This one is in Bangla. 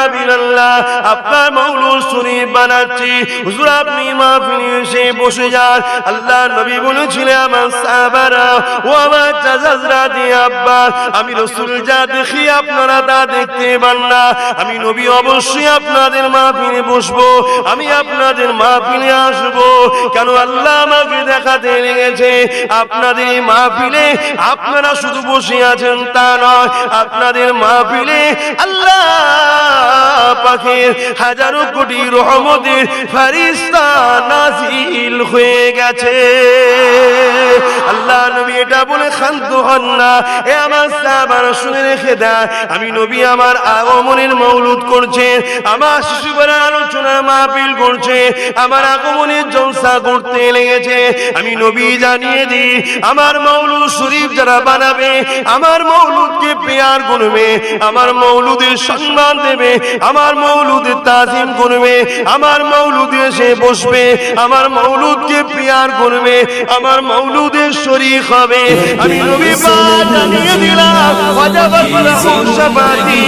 মাহফিলাল্লাহ আপনার মাওলুদ শরীফ বানাচ্ছি, হুজুর আপনি মাহফিলে এসে বসে যান। আল্লাহ নবী বলেছিলেন আমার সাহাবারা ও আমার চাচারা দিয়ে আব্বা, আমি রাসূল যা দেখি আপনারা তা দেখতে পান না। আমি নবী অবশ্যই আপনাদের মাহফিলে বসবো, আমি আপনাদের মাহফিলে আসবো। কেন আল্লাহ আমাকে দেখাতে লেগেছে আপনাদের এই মাহফিলে আপনারা শুধু বসে আছেন তা নয়, আপনাদের মাহফিলে আল্লাহ পাকের হাজারো কোটি রহমতের ফেরেশতা নাজিল হয়ে গেছে। আল্লাহ নবী এটা বলে ক্ষান্ত হন না। এ আমার সাহাবারা শুনে রেখে দেয়, আমি নবী আমার আগমনের মওলুদ করছে, আমার শিশুবেলার আলোচনা মাহফিল করছে, আমার আগমনের জলসা করতে লেগেছে। আমি নবী জানিয়ে দিই আমার মওলুদ শরীফ যারা বানাবে, আমার মওলুদকে পেয়ার করবে, আমার মওলুদের সম্মান দেবে, আমার মওলুদের তাজিম করবে, আমার মওলুদে এসে বসবে, আমার মওলুদকে পেয়ার করবে, আমার মওলুদের শরীক হবে, আমি নবী পাক জানিয়ে দিলাম ওয়াজাবাত লাহু শাফাতি।